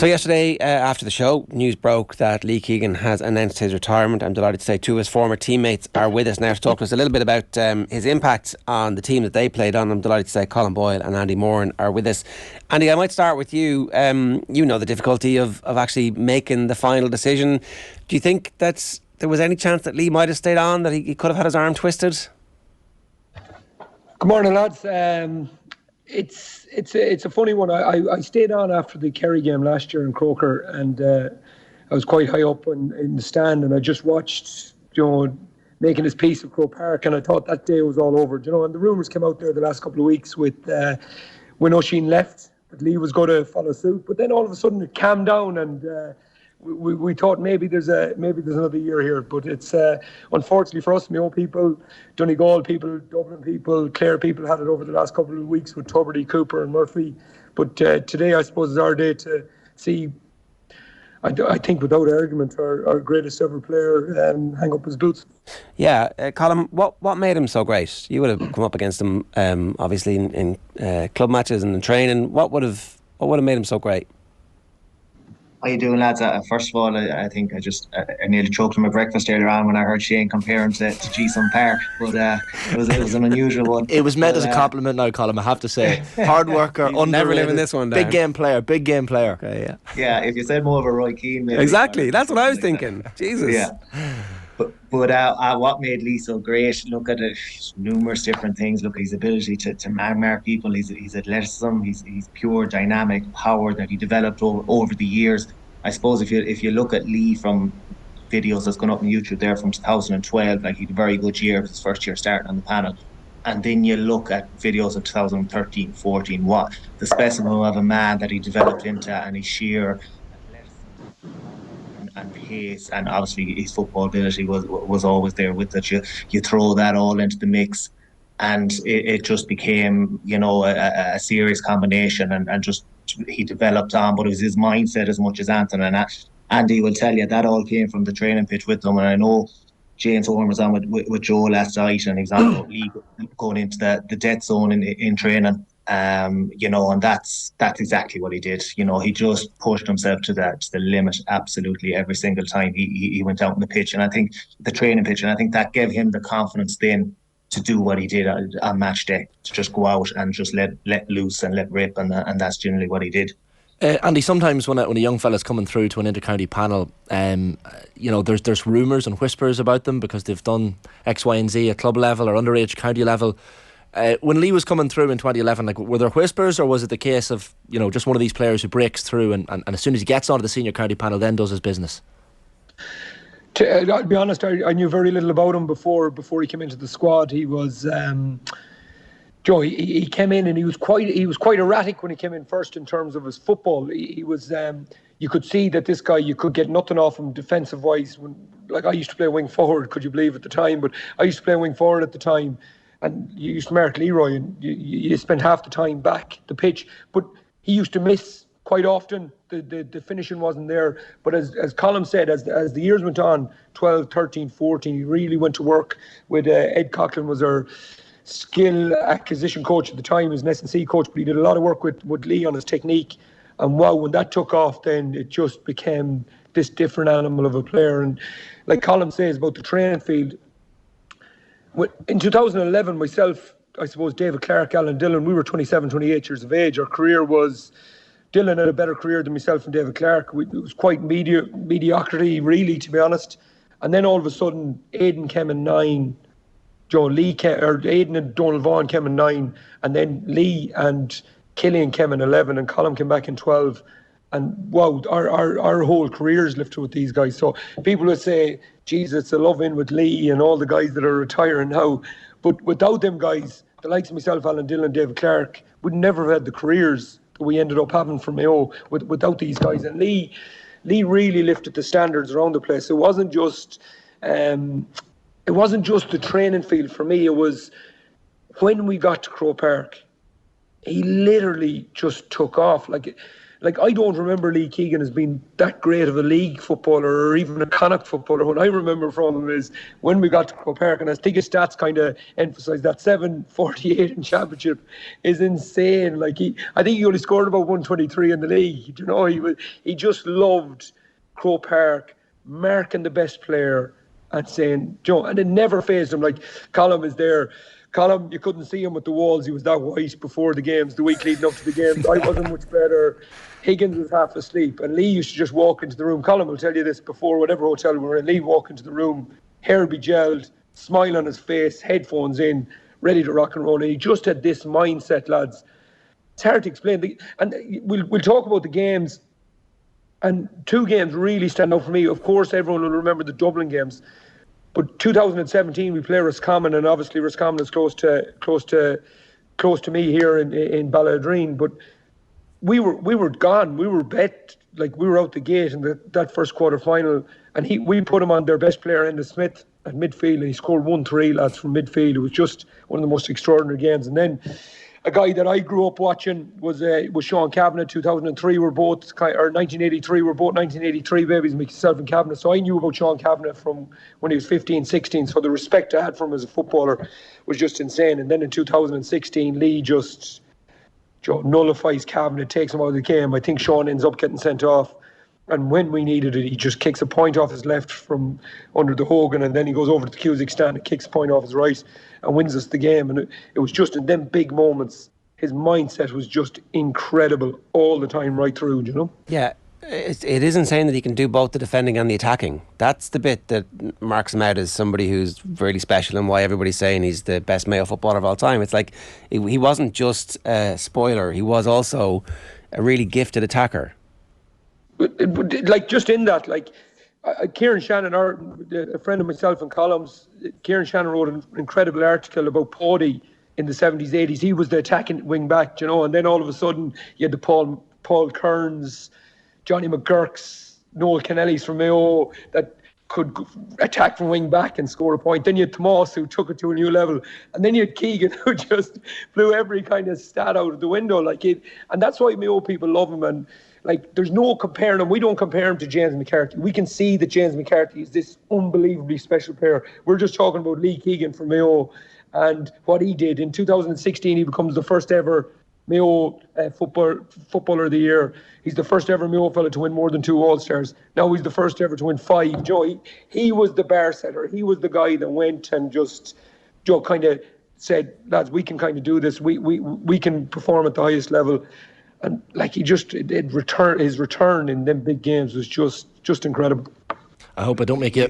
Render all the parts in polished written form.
So yesterday, after the show, news broke that Lee Keegan has announced his retirement. I'm delighted to say two of his former teammates are with us now to talk to us a little bit about his impact on the team that they played on. I'm delighted to say Colm Boyle and Andy Moran are with us. Andy, I might start with you. You know the difficulty of actually making the final decision. Do you think that there was any chance that Lee might have stayed on, that he could have had his arm twisted? Good morning, lads. It's a funny one. I stayed on after the Kerry game last year in Croker, and I was quite high up in the stand, and I just watched, making his peace with Croke Park, and I thought that day was all over, and the rumours came out there the last couple of weeks with when O'Sheen left, that Lee was going to follow suit, but then all of a sudden it calmed down, and we thought maybe there's another year here, but it's unfortunately for us, Mayo people, Donegal people, Dublin people, Clare people had it over the last couple of weeks with Tuberty, Cooper and Murphy. But today, I suppose, is our day to see, I think without argument, our greatest ever player hang up his boots. Yeah, Colm, what made him so great? You would have come up against him, obviously in club matches and in training. What would have made him so great? How you doing, lads? First of all, I think I nearly choked on my breakfast earlier on when I heard Shane compare him to G-Sun Park, but it was an unusual one. It was meant as a compliment now, Colm, I have to say. Hard worker, underrated, never living this one down. Big game player. Okay, yeah. Yeah, if you said more of a Roy Keane, maybe. Exactly, that's what I was thinking. Jesus. Yeah. But what made Lee so great? Look at it, numerous different things. Look at his ability to mark people. His athleticism. He's pure dynamic power that he developed over the years. I suppose if you look at Lee from videos that's gone up on YouTube there from 2012, like he had a very good year, his first year starting on the panel. And then you look at videos of 2013, 14, what the specimen of a man that he developed into, and his sheer and pace, and obviously his football ability was always there with that. You throw that all into the mix, and it just became a serious combination, and just he developed on. But it was his mindset as much as anything, and Andy will tell you that all came from the training pitch with them. And I know James Owen was on with Joe last night, and he was on going into the dead zone in training. And that's exactly what he did. He just pushed himself to the limit absolutely every single time he went out on the pitch, and I think the training pitch, and I think that gave him the confidence then to do what he did on match day, to just go out and just let loose and let rip, and that's generally what he did. Andy, sometimes when a young fella's coming through to an inter-county panel, there's rumours and whispers about them because they've done X, Y and Z at club level or underage county level. When Lee was coming through in 2011, were there whispers, or was it the case of just one of these players who breaks through and as soon as he gets onto the senior county panel then does his business? To be honest, I knew very little about him before he came into the squad. He was he came in and he was quite erratic when he came in first in terms of his football. He was you could see that this guy, you could get nothing off him defensive wise. I used to play wing forward, could you believe, at the time, but I used to play wing forward at the time. And you used to mark Leroy, and you spent half the time back the pitch. But he used to miss quite often. The finishing wasn't there. But as Colm said, as the years went on, 12, 13, 14, he really went to work with Ed Coughlin was our skill acquisition coach at the time. He was an S&C coach, but he did a lot of work with Lee on his technique. And wow, when that took off, then it just became this different animal of a player. And like Colm says about the training field, in 2011, myself, I suppose David Clark, Alan Dillon, we were 27, 28 years of age. Our career was, Dillon had a better career than myself and David Clark. It was quite mediocrity, really, to be honest. And then all of a sudden, Aidan came in 9, Aidan and Donald Vaughan came in 9, and then Lee and Killian came in 11, and Colm came back in 12. And wow, our whole careers lifted with these guys. So people would say, geez, it's a love in with Lee and all the guys that are retiring now. But without them guys, the likes of myself, Alan Dillon, David Clark, would never have had the careers that we ended up having for Mayo without these guys. And Lee really lifted the standards around the place. It wasn't just the training field for me. It was when we got to Croke Park, he literally just took off. Like like, I don't remember Lee Keegan as being that great of a league footballer or even a Connacht footballer. What I remember from him is when we got to Croke Park, and I think his stats kind of emphasise that 748 in championship is insane. Like, I think he only scored about 123 in the league. You know, he just loved Croke Park, marking the best player and saying, Joe, and it never fazed him. Like, Colm is there. Colm, you couldn't see him with the walls. He was that white before the games, the week leading up to the games. I wasn't much better. Higgins was half asleep. And Lee used to just walk into the room. Colm will tell you this before whatever hotel we were in. Lee walk into the room, hair be gelled, smile on his face, headphones in, ready to rock and roll. And he just had this mindset, lads. It's hard to explain. And we'll talk about the games. And 2 games really stand out for me. Of course, everyone will remember the Dublin games. But 2017, we play Roscommon, and obviously Roscommon is close to me here in Balladreen. But we were gone. We were bet, like, we were out the gate in that first quarter final, and we put him on their best player, Andy Smith, at midfield, and he scored 1-3, lads, from midfield. It was just one of the most extraordinary games. And then a guy that I grew up watching was Sean Kavanagh. 2003, we're both, or 1983, we're both 1983 babies, myself and Kavanagh. So I knew about Sean Kavanagh from when he was 15, 16. So the respect I had for him as a footballer was just insane. And then in 2016, Lee just nullifies Kavanagh, takes him out of the game. I think Sean ends up getting sent off. And when we needed it, he just kicks a point off his left from under the Hogan, and then he goes over to the Cusick stand and kicks a point off his right and wins us the game. And it was just in them big moments, his mindset was just incredible all the time, right through, you know? Yeah, it is insane that he can do both the defending and the attacking. That's the bit that marks him out as somebody who's really special, and why everybody's saying he's the best Mayo footballer of all time. It's like he wasn't just a spoiler, he was also a really gifted attacker. Like, just in that, like, Kieran Shannon, a friend of myself and Colm's, Kieran Shannon wrote an incredible article about Pawdy in the 70s, 80s. He was the attacking wing back, you know, and then all of a sudden you had the Paul Kearns, Johnny McGurk's, Noel Kennelly's from Mayo that could attack from wing back and score a point. Then you had Tomas, who took it to a new level, and then you had Keegan, who just blew every kind of stat out of the window. And that's why Mayo people love him. And like, there's no comparing him. We don't compare him to James McCarthy. We can see that James McCarthy is this unbelievably special player. We're just talking about Lee Keegan from Mayo and what he did. In 2016, he becomes the first ever Mayo footballer of the year. He's the first ever Mayo fella to win more than 2 All-Stars. Now he's the first ever to win 5. Joe, he was the bar setter. He was the guy that went and just kind of said, lads, we can kind of do this. We can perform at the highest level. And like, his return in them big games was just incredible. I hope I don't make you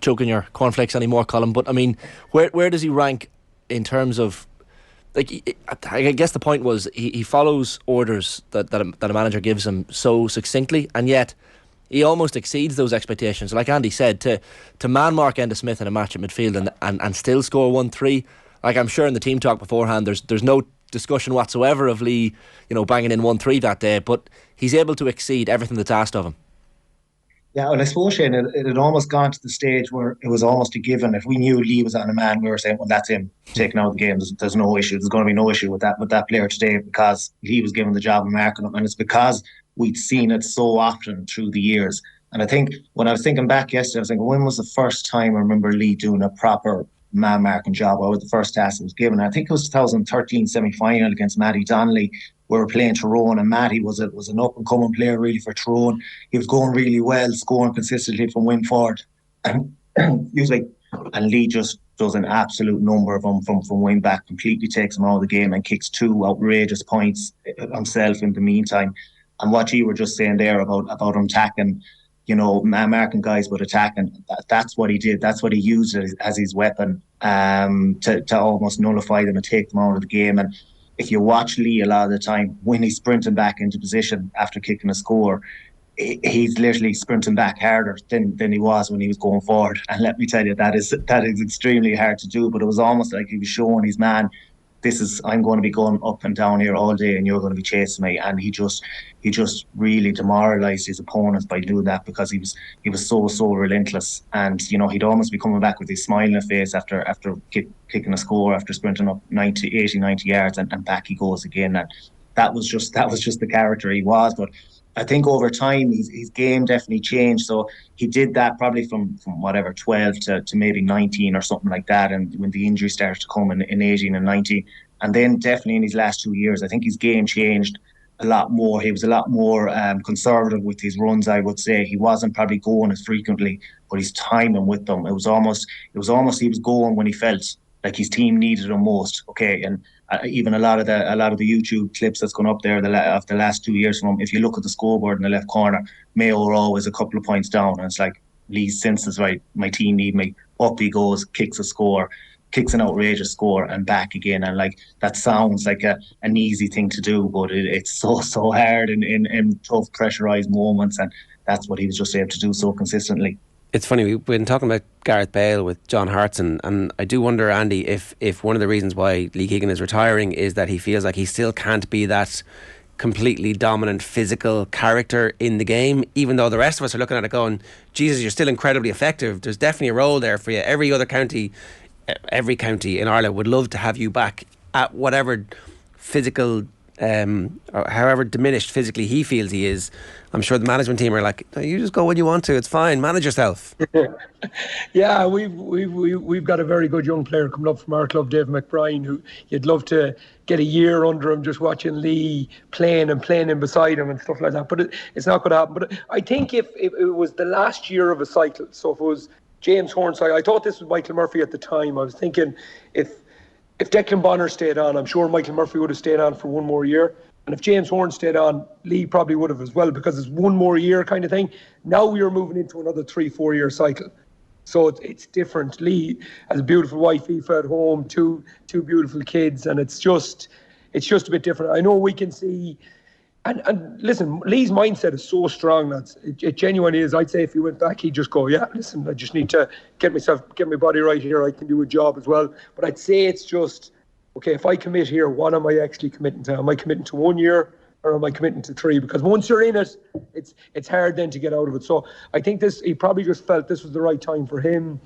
choke in your cornflakes anymore, Colm. But I mean, where does he rank in terms of, like, I guess the point was he follows orders that a manager gives him so succinctly, and yet he almost exceeds those expectations. Like Andy said, to man mark Andy Smith in a match at midfield and still score 1-3. Like, I'm sure in the team talk beforehand, there's no discussion whatsoever of Lee, banging in 1-3 that day, but he's able to exceed everything that's asked of him. Yeah, well, I suppose, Shane, it had almost gone to the stage where it was almost a given. If we knew Lee was on a man, we were saying, well, that's him taking out the game. There's no issue. There's going to be no issue with that player today, because he was given the job of marking him. And it's because we'd seen it so often through the years. And I think when I was thinking back yesterday, I was thinking, when was the first time I remember Lee doing a proper man marking job? What was the first task that was given? I think it was 2013 semi-final against Matty Donnelly. We were playing Tyrone, and Matty was an up-and-coming player really for Tyrone. He was going really well, scoring consistently from wing forward. And he was like, and Lee just does an absolute number of them from wing back, completely takes him out of the game and kicks 2 outrageous points himself in the meantime. And what you were just saying there about him attacking, American guys, but attacking, that's what he did. That's what he used as his weapon to almost nullify them and take them out of the game. And if you watch Lee a lot of the time, when he's sprinting back into position after kicking a score, he's literally sprinting back harder than he was when he was going forward. And let me tell you, that is extremely hard to do. But it was almost like he was showing his man, I'm going to be going up and down here all day, and you're going to be chasing me. And he just really demoralised his opponents by doing that, because he was so relentless. And he'd almost be coming back with his smile on his face after kicking a score, after sprinting up 80, 90 yards, and back he goes again. And that was just the character he was. But I think over time his game definitely changed. So he did that probably from whatever 12 to maybe 19 or something like that. And when the injury started to come in 18 and 19, and then definitely in his last 2 years, I think his game changed a lot more. He was a lot more conservative with his runs, I would say. He wasn't probably going as frequently, but his timing with them, it was almost he was going when he felt like his team needed him most. Okay, and even a lot of the YouTube clips that's gone up there of the last 2 years from him, if you look at the scoreboard in the left corner, Mayo are always a couple of points down, and it's like Lee senses, right, my team need me. Up he goes, kicks an outrageous score, and back again. And like that sounds like an easy thing to do, but it's so hard in tough pressurized moments, and that's what he was just able to do so consistently. It's funny, we've been talking about Gareth Bale with John Hartson, and I do wonder, Andy, if one of the reasons why Lee Keegan is retiring is that he feels like he still can't be that completely dominant physical character in the game, even though the rest of us are looking at it going, Jesus, you're still incredibly effective. There's definitely a role there for you. Every county in Ireland would love to have you back at whatever physical or however diminished physically he feels he is. I'm sure the management team are like, no, you just go when you want to, it's fine, manage yourself. Yeah, we've got a very good young player coming up from our club, Dave McBride, who you'd love to get a year under him, just watching Lee playing in beside him and stuff like that, but it's not going to happen. But I think if it was the last year of a cycle, so if it was James Hornside, I thought this was Michael Murphy at the time. I was thinking if Declan Bonner stayed on, I'm sure Michael Murphy would have stayed on for one more year. And if James Horn stayed on, Lee probably would have as well, because it's one more year kind of thing. Now we are moving into another 3-4 year cycle. So it's different. Lee has a beautiful wife, Aoife, at home, two beautiful kids, and it's just a bit different. I know we can see, and listen, Lee's mindset is so strong, lads. It genuinely is. I'd say if he went back, he'd just go, yeah, listen, I just need to get my body right here. I can do a job as well. But I'd say it's just, okay, if I commit here, what am I actually committing to? Am I committing to 1 year, or am I committing to 3? Because once you're in it, it's hard then to get out of it. So I think he probably just felt this was the right time for him,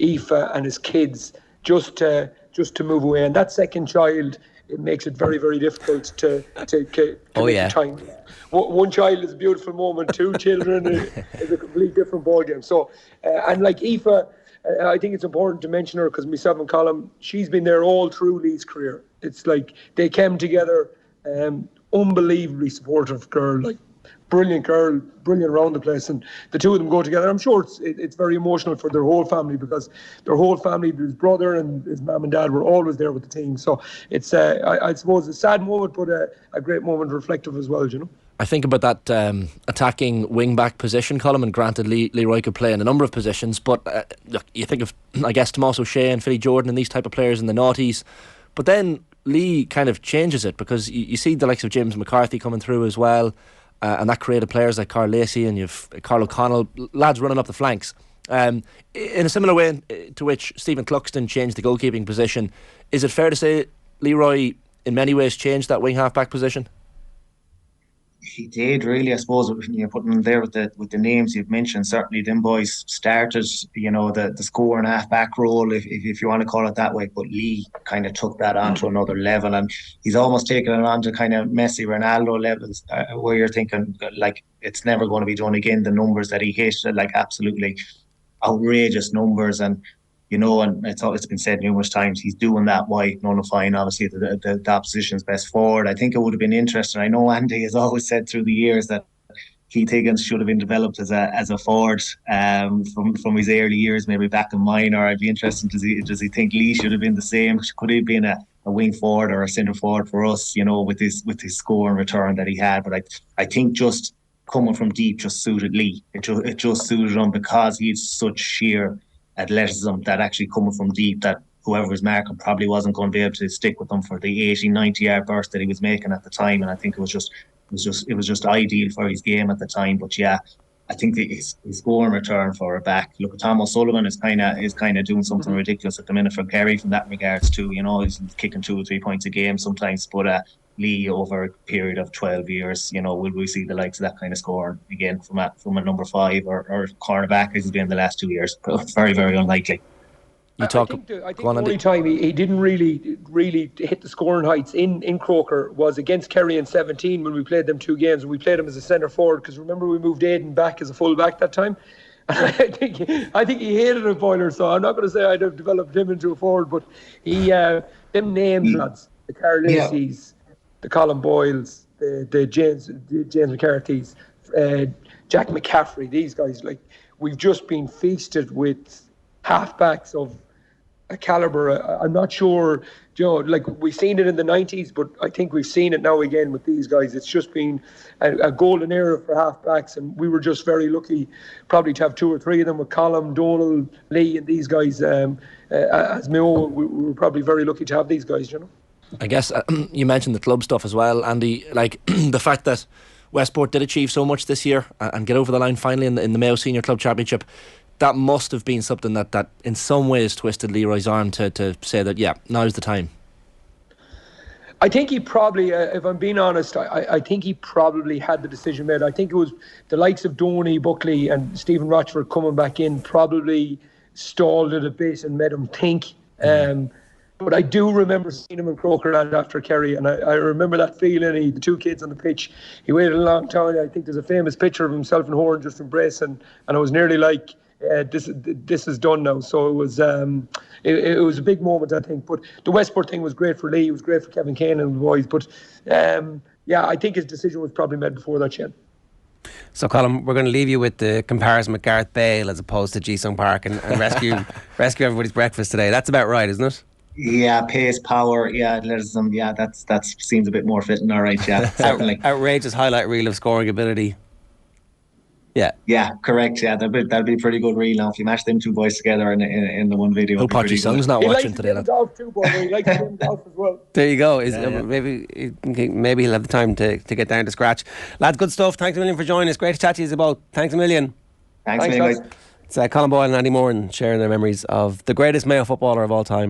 Aoife, and his kids just to move away. And that second child, it makes it very, very difficult to commit to time. One child is a beautiful moment. 2 children is a completely different ballgame. So, and like Aoife, I think it's important to mention her, because myself and Colm, she's been there all through Lee's career. It's like they came together, unbelievably supportive girl, like brilliant girl, brilliant around the place, and the two of them go together. I'm sure it's very emotional for their whole family, because their whole family, his brother and his mum and dad, were always there with the team. So it's I suppose a sad moment, but a great moment, reflective as well, you know. I think about that attacking wing-back position, Colm, and granted Leroy could play in a number of positions, but look, you think of, I guess, Tomás O'Shea and Philly Jordan and these type of players in the noughties, but then Lee kind of changes it, because you see the likes of James McCarthy coming through as well, and that created players like Carl Lacey, and you've Carl O'Connell, lads running up the flanks. In a similar way to which Stephen Cluxton changed the goalkeeping position, is it fair to say Leroy in many ways changed that wing half-back position? He did, really. I suppose when you're putting them there with the names you've mentioned, certainly them boys started, the score and half-back role, if you want to call it that way. But Lee kind of took that on to another level, and he's almost taken it on to kind of Messi, Ronaldo levels, where you're thinking, like, it's never going to be done again. The numbers that he hit, like, absolutely outrageous numbers. And and it's been said numerous times, he's doing that while nullifying, obviously, the opposition's best forward. I think it would have been interesting. I know Andy has always said through the years that Keith Higgins should have been developed as a forward from his early years, maybe back in minor. I'd be interested to does he think Lee should have been the same? Could he have been a wing forward or a centre forward for us, with his score and return that he had? But I think just coming from deep just suited Lee. It just suited him, because he's such sheer athleticism that actually coming from deep, that whoever was marking probably wasn't going to be able to stick with him for the 80-90 yard burst that he was making at the time. And I think it was just ideal for his game at the time. But yeah, I think his score and return for a back. Look, Tom O'Sullivan is kind of doing something ridiculous at the minute for Kerry from that regards too. He's kicking 2 or 3 points a game sometimes. But Lee, over a period of 12 years, will we see the likes of that kind of score again from a number 5 or cornerback as he's been the last 2 years? Very, very unlikely. You talk. I think the only time he didn't really hit the scoring heights in Croker was against Kerry in 17 when we played them 2 games, and we played him as a centre forward, because remember we moved Aidan back as a full back that time. And I think he hated a Boiler, so I'm not going to say I'd have developed him into a forward, but he them names, lads, the Carl Lacey's, the Colm Boyles, the James McCarthy's, Jack McCaffrey, these guys, like, we've just been feasted with halfbacks of a calibre. I'm not sure, like, we've seen it in the 90s, but I think we've seen it now again with these guys. It's just been a golden era for halfbacks, and we were just very lucky probably to have 2 or 3 of them with Colm, Donald, Lee, and these guys. As Mayo, we were probably very lucky to have these guys, I guess you mentioned the club stuff as well, Andy. Like, the fact that Westport did achieve so much this year and get over the line finally in the Mayo Senior Club Championship, that must have been something that in some ways twisted Leroy's arm to say that, yeah, now's the time. I think he probably, if I'm being honest, I think he probably had the decision made. I think it was the likes of Donny, Buckley and Stephen Rochford coming back in probably stalled it a bit and made him think. But I do remember seeing him in Croker after Kerry, and I remember that feeling. The 2 kids on the pitch, he waited a long time. I think there's a famous picture of himself and Horan just embracing, and I was nearly like, this is done now. So it was it was a big moment, I think. But the Westport thing was great for Lee. It was great for Kevin Kane and the boys. But I think his decision was probably made before that, Shane. So, Colm, we're going to leave you with the comparison with Gareth Bale as opposed to Ji-sung Park and rescue everybody's breakfast today. That's about right, isn't it? Yeah, pace, power, athleticism. Yeah, that seems a bit more fitting. All right, yeah, certainly. Outrageous highlight reel of scoring ability. Yeah, correct. Yeah, that'd be a pretty good reel now if you match them 2 boys together in the one video. Hope Ji-sung's not watching today. He likes golf too, boy. He likes to golf as well. There you go. Maybe he'll have the time to get down to scratch. Lads, good stuff. Thanks a million for joining us. Great to chat to you both. Thanks a million. Thanks a million, guys. It's Colm Boyle and Andy Moran sharing their memories of the greatest Mayo footballer of all time.